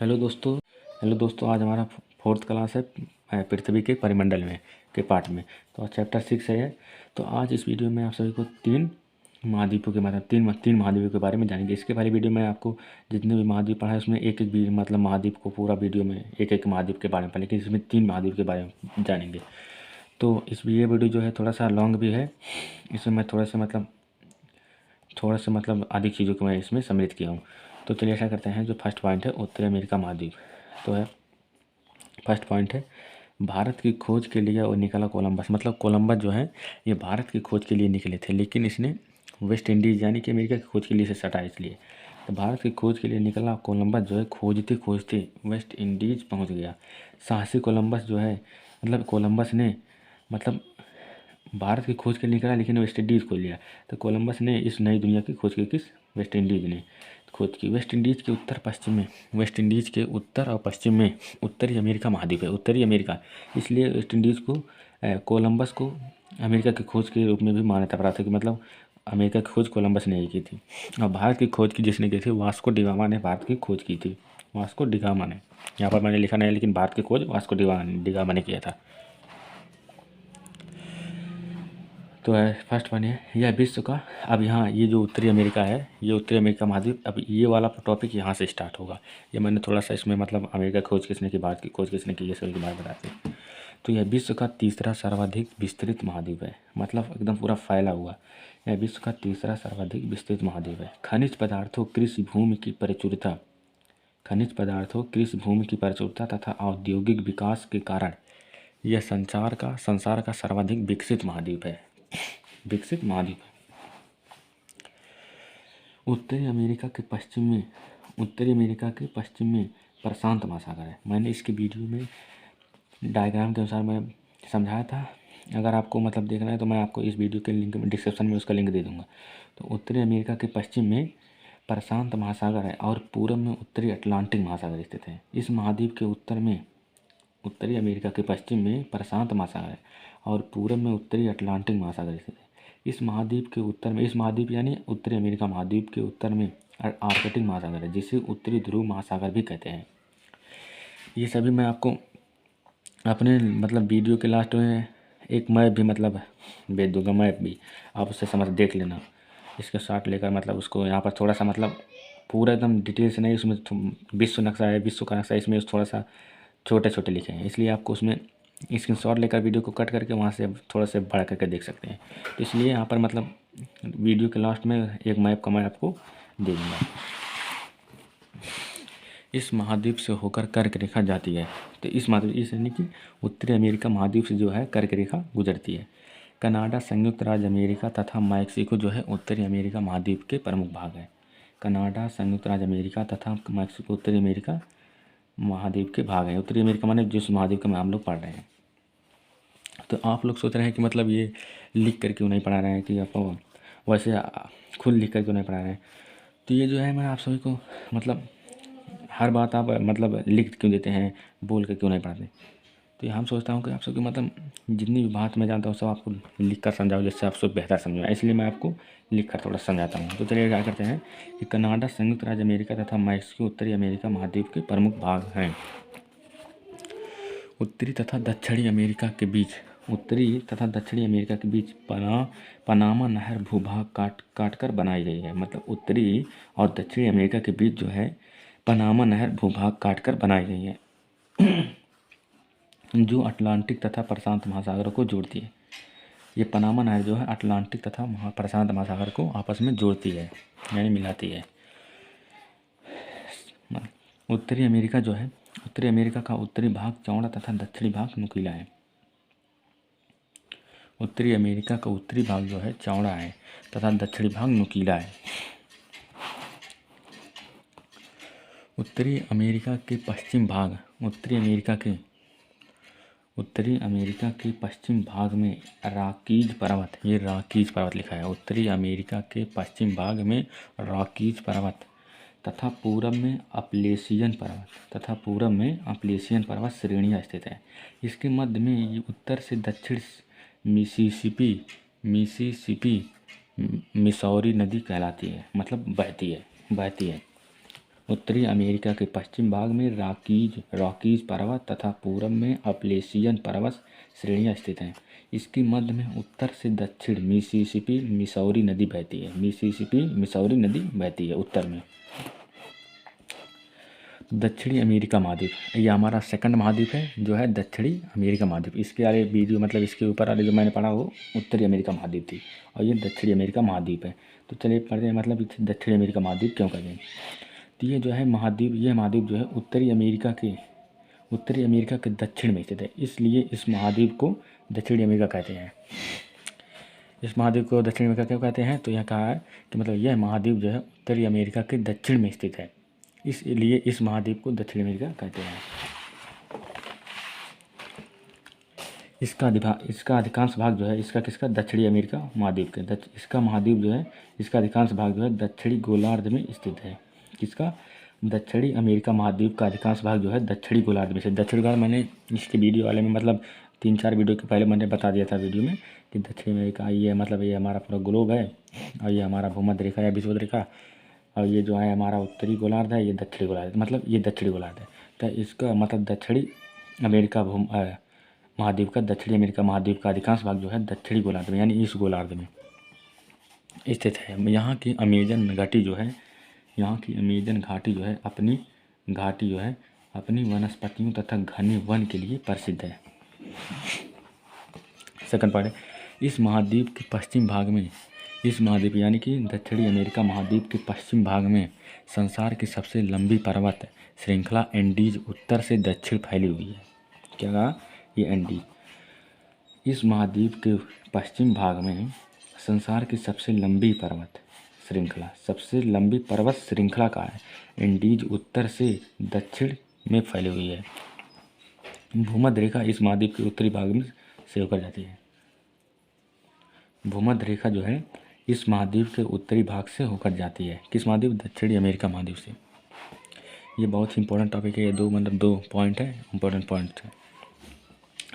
Hello दोस्तों। आज हमारा फोर्थ क्लास है पृथ्वी के परिमंडल में के पार्ट में। तो आज चैप्टर 6 है। तो आज इस वीडियो में आप सभी को तीन महाद्वीपों के मतलब तीन महाद्वीपों के बारे में जानेंगे। इसके पहले वीडियो में आपको जितने भी महाद्वीप पढ़ा है उसमें एक एक भी मतलब महाद्वीप को पूरा वीडियो में एक एक महाद्वीप के बारे में पढ़ा, लेकिन इसमें तीन महाद्वीप के बारे में जानेंगे। तो ये वीडियो जो है थोड़ा सा लॉन्ग भी है। इसमें मैं थोड़ा सा मतलब अधिक चीज़ों को मैं इसमें सम्मिलित किया हूँ। तो चलिए ऐसा करते हैं। जो फर्स्ट पॉइंट है उत्तरी अमेरिका महाद्वीप तो है। फर्स्ट पॉइंट है भारत की खोज के लिए और निकला कोलंबस। मतलब कोलंबस जो है ये भारत की खोज के लिए निकले थे, लेकिन इसने वेस्ट इंडीज़ यानी कि अमेरिका की खोज के लिए से सटा। इसलिए तो भारत की खोज के लिए निकला कोलंबस जो है खोजते खोजते वेस्ट इंडीज़ पहुंच गया। साहसी कोलंबस जो है मतलब कोलंबस ने मतलब भारत की खोज के लिए निकला लेकिन वेस्ट इंडीज़ को लिया। तो कोलंबस ने इस नई दुनिया की खोज की किस वेस्ट इंडीज़ ने खोज की। वेस्ट इंडीज़ के उत्तर पश्चिम में वेस्ट इंडीज़ के उत्तर और पश्चिम में उत्तरी अमेरिका महाद्वीप है। उत्तरी अमेरिका इसलिए वेस्ट इंडीज़ को कोलंबस को अमेरिका की खोज के रूप में भी मान्यता प्राप्त है कि मतलब अमेरिका की खोज कोलंबस ने ही की थी। और भारत की खोज की जिसने की थी वास्को डिगामा ने भारत की खोज की थी। वास्को डिगामा ने, यहाँ पर मैंने लिखा नहीं लेकिन भारत की खोज वास्को डिगामा ने किया था। तो है फर्स्ट वन है यह विश्व का। अब यहाँ ये जो उत्तरी अमेरिका है ये उत्तरी अमेरिका महाद्वीप, अब ये वाला टॉपिक यहाँ से स्टार्ट होगा। ये मैंने थोड़ा सा इसमें मतलब अमेरिका खोज किसने की, भारत की खोज किसने की, ये सभी के बारे में बताते हैं। तो यह विश्व का तीसरा सर्वाधिक विस्तृत महाद्वीप है। मतलब एकदम पूरा फैला हुआ। यह विश्व का तीसरा सर्वाधिक विस्तृत महाद्वीप है। खनिज पदार्थों कृषि भूमि की प्रचुरता तथा औद्योगिक विकास के कारण यह संसार का सर्वाधिक विकसित महाद्वीप है। विकसित महाद्वीप है। उत्तरी अमेरिका के पश्चिम में प्रशांत महासागर है। मैंने इसकी वीडियो में डायग्राम के अनुसार मैं समझाया था। अगर आपको मतलब देखना है तो मैं आपको इस वीडियो के लिंक में डिस्क्रिप्शन में उसका लिंक दे दूंगा। तो उत्तरी अमेरिका के पश्चिम में प्रशांत महासागर है और पूर्व में उत्तरी अटलांटिक महासागर स्थित है। इस महाद्वीप के उत्तर में उत्तरी अमेरिका के पश्चिम में प्रशांत महासागर है और पूर्व में उत्तरी अटलांटिक महासागर स्थित है। इस महाद्वीप यानी उत्तरी अमेरिका महाद्वीप के उत्तर में आर्कटिक महासागर है, जिसे उत्तरी ध्रुव महासागर भी कहते हैं। ये सभी मैं आपको अपने मतलब वीडियो के लास्ट में एक मैप भी मतलब भेज दूंगा। मैप भी आप उससे समझ देख लेना। इसका शॉट लेकर मतलब उसको यहाँ पर थोड़ा सा मतलब पूरा एकदम डिटेल से नहीं, उसमें विश्व नक्शा है, विश्व का नक्शा इसमें थोड़ा सा छोटे छोटे लिखे हैं, इसलिए आपको उसमें स्क्रीनशॉट लेकर वीडियो को कट करके वहाँ से थोड़ा से बड़ा करके देख सकते हैं। तो इसलिए यहाँ पर मतलब वीडियो के लास्ट में एक मैप का मैं आपको दे दूँगा। इस महाद्वीप से होकर कर्क रेखा जाती है। तो इस यानी कि उत्तरी अमेरिका महाद्वीप से जो है कर्क रेखा गुजरती है। कनाडा, संयुक्त राज्य अमेरिका तथा मैक्सिको जो है उत्तरी अमेरिका महाद्वीप के प्रमुख भाग हैं। कनाडा, संयुक्त राज्य अमेरिका तथा मैक्सिको उत्तरी अमेरिका महाद्वीप के भाग हैं। उत्तरी अमेरिका माने जिस महाद्वीप का हम लोग पढ़ रहे हैं। तो आप लोग सोच रहे हैं कि मतलब ये लिख कर क्यों नहीं पढ़ा रहे हैं, कि आपको वैसे खुद लिख कर क्यों नहीं पढ़ा रहे हैं। तो ये जो है मैं आप सभी को मतलब हर बात आप मतलब लिख क्यों देते हैं, बोल कर क्यों नहीं पढ़ाते। तो हम सोचता हूँ कि आप सबकी मतलब जितनी भी बात मैं जानता हूँ सब आपको लिख कर समझाऊँ, जिससे आप सब बेहतर समझाएं, इसलिए मैं आपको लिख कर थोड़ा समझाता हूँ। तो चलिए क्या करते हैं कि कनाडा, संयुक्त राज्य अमेरिका तथा मैक्सिको उत्तरी अमेरिका महाद्वीप के प्रमुख भाग हैं। उत्तरी तथा दक्षिणी अमेरिका के बीच पनामा नहर भूभाग काट कर बनाई गई है। मतलब उत्तरी और दक्षिणी अमेरिका के बीच जो है पनामा नहर भूभाग काट कर बनाई गई है, जो अटलांटिक तथा प्रशांत महासागरों को जोड़ती है। ये पनामा नहर जो है अटलांटिक तथा प्रशांत महासागर को आपस में जोड़ती है यानी मिलाती है। उत्तरी अमेरिका का उत्तरी भाग चौड़ा तथा दक्षिणी भाग नुकीला है। उत्तरी अमेरिका का उत्तरी भाग जो है चौड़ा है तथा दक्षिणी भाग नुकीला है। उत्तरी अमेरिका के पश्चिम भाग में रॉकीज पर्वत, ये रॉकीज पर्वत लिखा है। उत्तरी अमेरिका के पश्चिम भाग में रॉकीज पर्वत तथा पूर्व में अपलेशियन पर्वत श्रेणियाँ स्थित है। इसके मध्य में उत्तर से दक्षिण मिसिसिपी मिसौरी नदी कहलाती है, मतलब बहती है। उत्तरी अमेरिका के पश्चिम भाग में रॉकीज पर्वत तथा पूर्व में अपलेशियन पर्वत श्रेणियाँ स्थित हैं। इसके मध्य में उत्तर से दक्षिण मिसिसिपी मिसौरी नदी बहती है। मिसिसिपी मिसौरी नदी बहती है उत्तर में। दक्षिणी अमेरिका महाद्वीप, ये हमारा सेकंड महाद्वीप है जो है दक्षिणी अमेरिका महाद्वीप। इसके वाले वीडियो मतलब इसके ऊपर वाले जो मैंने पढ़ा वो उत्तरी अमेरिका महाद्वीप थी और ये दक्षिणी अमेरिका महाद्वीप है। तो चलिए पढ़ते हैं मतलब दक्षिणी अमेरिका महाद्वीप क्यों कहते हैं। तो ये जो है महाद्वीप, ये महाद्वीप जो है उत्तरी अमेरिका के दक्षिण में स्थित है, इसलिए इस महाद्वीप को दक्षिणी अमेरिका कहते हैं। इस महाद्वीप को दक्षिणी अमेरिका क्यों कहते हैं, तो यह कहा है कि मतलब यह महाद्वीप जो है उत्तरी अमेरिका के दक्षिण में स्थित है, इसलिए इस महाद्वीप को दक्षिण अमेरिका कहते हैं। इसका अधिकांश भाग जो है किसका दक्षिणी अमेरिका महाद्वीप के इसका महाद्वीप जो है इसका अधिकांश भाग जो है दक्षिणी गोलार्ध में स्थित है। किसका, दक्षिणी अमेरिका महाद्वीप का अधिकांश भाग जो है दक्षिणी गोलार्ध में स्थित। दक्षिणी गोलार्ध मैंने इसके वीडियो वाले में मतलब 3-4 वीडियो के पहले मैंने बता दिया था वीडियो में कि दक्षिण अमेरिका ये मतलब ये हमारा पूरा ग्लोब है और ये हमारा भूमध्य रेखा या विषुवत रेखा, और ये जो है हमारा उत्तरी गोलार्ध है, ये दक्षिणी गोलार्ध मतलब ये दक्षिणी गोलार्ध है। तो इसका मतलब दक्षिणी अमेरिका महाद्वीप का दक्षिणी अमेरिका महाद्वीप का अधिकांश भाग जो है दक्षिणी गोलार्ध में यानी इस गोलार्ध में स्थित है। यहाँ की अमेजन घाटी जो है अपनी वनस्पतियों तथा घने वन के लिए प्रसिद्ध है। सेकंड पार्ट है, इस महाद्वीप के पश्चिम भाग में यानी कि दक्षिणी अमेरिका महाद्वीप के पश्चिम भाग में संसार की सबसे लंबी पर्वत श्रृंखला एंडीज उत्तर से दक्षिण फैली हुई है। क्या कहा, ये एंडीज। इस महाद्वीप के पश्चिम भाग में संसार की सबसे लंबी पर्वत श्रृंखला का है एंडीज उत्तर से दक्षिण में फैली हुई है। भूमध्य रेखा इस महाद्वीप के उत्तरी भाग में से होकर जाती है। भूमध्य रेखा जो है इस महाद्वीप के उत्तरी भाग से होकर जाती है। किस महाद्वीप, दक्षिणी अमेरिका महाद्वीप से। ये बहुत ही इंपॉर्टेंट टॉपिक है, ये दो पॉइंट है, इंपॉर्टेंट पॉइंट है।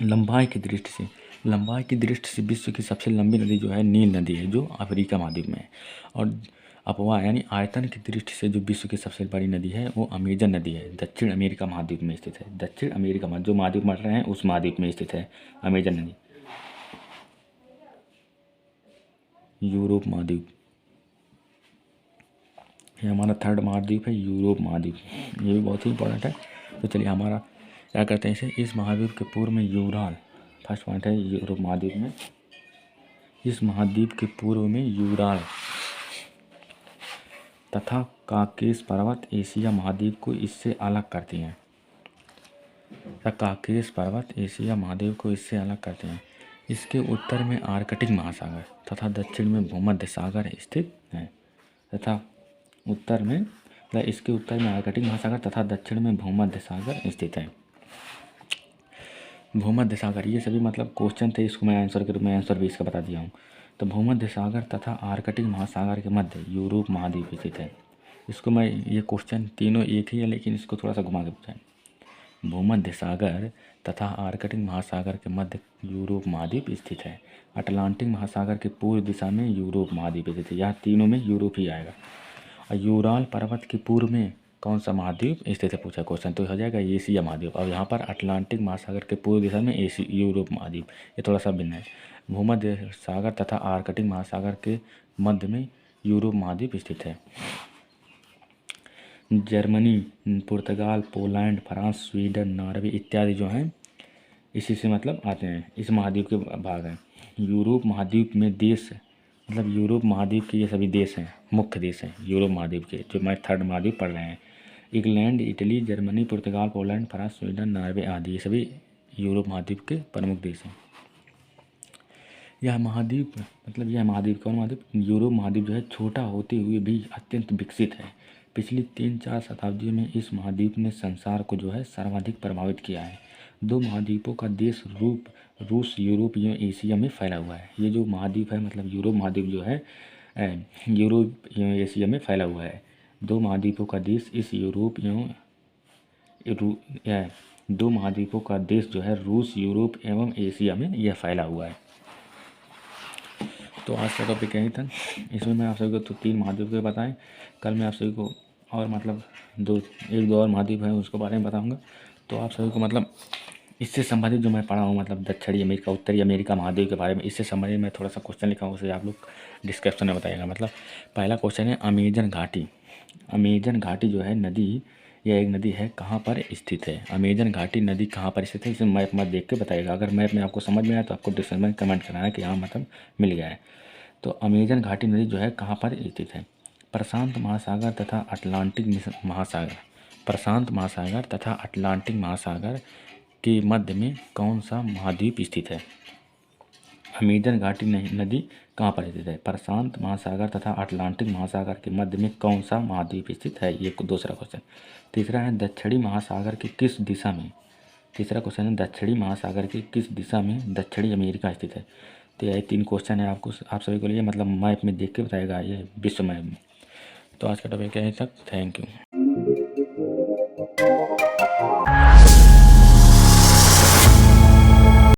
लंबाई की दृष्टि से विश्व की सबसे लंबी नदी जो है नील नदी है जो अफ्रीका महाद्वीप में है, और अपवाह यानी आयतन की दृष्टि से जो विश्व की सबसे बड़ी नदी है वो अमेजन नदी है, दक्षिण अमेरिका महाद्वीप में स्थित है। दक्षिण अमेरिका में जो महाद्वीप मर रहे हैं उस महाद्वीप में स्थित है अमेजन नदी। यूरोप महाद्वीप, ये हमारा थर्ड महाद्वीप है यूरोप महाद्वीप, ये भी बहुत ही इंपॉर्टेंट है। तो चलिए हमारा क्या करते हैं इसे, इस महाद्वीप के पूर्व में यूराल, फर्स्ट पॉइंट है यूरोप महाद्वीप में, इस महाद्वीप के पूर्व में यूराल तथा काकेश पर्वत एशिया महाद्वीप को इससे अलग करती हैं। काकेश पर्वत एशिया महाद्वीप को इससे अलग करते हैं। इसके उत्तर में आर्कटिक महासागर तथा दक्षिण में भूमध्य सागर स्थित है इसके उत्तर में आर्कटिक महासागर तथा दक्षिण में भूमध्य सागर स्थित है। भूमध्य सागर, ये सभी मतलब क्वेश्चन थे, इसको मैं आंसर के रूप में आंसर भी इसका बता दिया हूँ। तो भूमध्य सागर तथा आर्कटिक महासागर के मध्य यूरोप महाद्वीप स्थित है। इसको मैं, ये क्वेश्चन तीनों एक ही है लेकिन इसको थोड़ा सा घुमा के पूछा है। भूमध्य सागर तथा आर्कटिक महासागर के मध्य यूरोप महाद्वीप स्थित है। अटलांटिक महासागर के पूर्व दिशा में यूरोप महाद्वीप स्थित है। यहाँ तीनों में यूरोप ही आएगा। और यूराल पर्वत के पूर्व में कौन सा महाद्वीप स्थित है पूछा क्वेश्चन, तो हो जाएगा एशिया महाद्वीप। और यहाँ पर अटलांटिक महासागर के पूर्व दिशा में यूरोप महाद्वीप, ये थोड़ा सा भिन्न है। भूमध्य सागर तथा आर्कटिक महासागर के मध्य में यूरोप महाद्वीप स्थित है। जर्मनी, पुर्तगाल, पोलैंड, फ्रांस, स्वीडन, नॉर्वे इत्यादि जो हैं इसी से मतलब आते हैं, इस महाद्वीप के भाग हैं। यूरोप महाद्वीप में देश मतलब यूरोप महाद्वीप के ये सभी देश हैं, मुख्य देश हैं यूरोप महाद्वीप के, जो मैं थर्ड महाद्वीप पढ़ रहे हैं। इंग्लैंड, इटली, जर्मनी, पुर्तगाल, पोलैंड, फ्रांस, स्वीडन, नॉर्वे आदि ये सभी यूरोप महाद्वीप के प्रमुख देश हैं। यह महाद्वीप कौन महाद्वीप, यूरोप महाद्वीप जो है छोटा होते हुए भी अत्यंत विकसित है। पिछली 3-4 शताब्दियों में इस महाद्वीप ने संसार को जो है सर्वाधिक प्रभावित किया है। दो महाद्वीपों का देश रूस यूरोप एवं एशिया में फैला हुआ है। ये जो महाद्वीप है मतलब यूरोप महाद्वीप जो है यूरोप एवं एशिया में फैला हुआ है। दो महाद्वीपों का देश जो है रूस, यूरोप एवं एशिया में यह फैला हुआ है। तो आज का टॉपिक यही था। इसमें मैं आप सभी को तो 3 महाद्वीप के बताएं। कल मैं आप सभी को और मतलब एक दो और महाद्वीप हैं उसके बारे में बताऊँगा। तो आप सभी को मतलब इससे संबंधित जो मैं पढ़ा हूँ मतलब दक्षिणी अमेरिका, उत्तरी अमेरिका महाद्वीप के बारे में, इससे संबंधित मैं थोड़ा सा क्वेश्चन लिखा हूँ, उसे आप लोग डिस्क्रिप्शन में बताइएगा। मतलब पहला क्वेश्चन है अमेजन घाटी। अमेजन घाटी जो है नदी, यह एक नदी है, कहाँ पर स्थित है? अमेजन घाटी नदी कहाँ पर स्थित है, इसे मैप मत देख के बताइएगा। अगर मैप में आपको समझ में आया तो आपको डिस्क्रिप्शन में कमेंट करना है कि हाँ मतलब मिल गया है। तो अमेजन घाटी नदी जो है कहाँ पर स्थित है? प्रशांत महासागर तथा अटलांटिक महासागर, प्रशांत महासागर तथा अटलांटिक महासागर के मध्य में कौन सा महाद्वीप स्थित है? अमेजन घाटी नदी कहाँ पर स्थित है? प्रशांत महासागर तथा अटलांटिक महासागर के मध्य में कौन सा महाद्वीप स्थित है? ये दूसरा क्वेश्चन। तीसरा है दक्षिणी महासागर की किस दिशा में, तीसरा क्वेश्चन है दक्षिणी महासागर की किस दिशा में दक्षिणी अमेरिका स्थित है? तो यही 3 क्वेश्चन है आपको, आप सभी को लिए मतलब मैप में देख के बताएगा, ये विश्व मैप में। तो आज का टॉपिक यहीं तक, थैंक यू।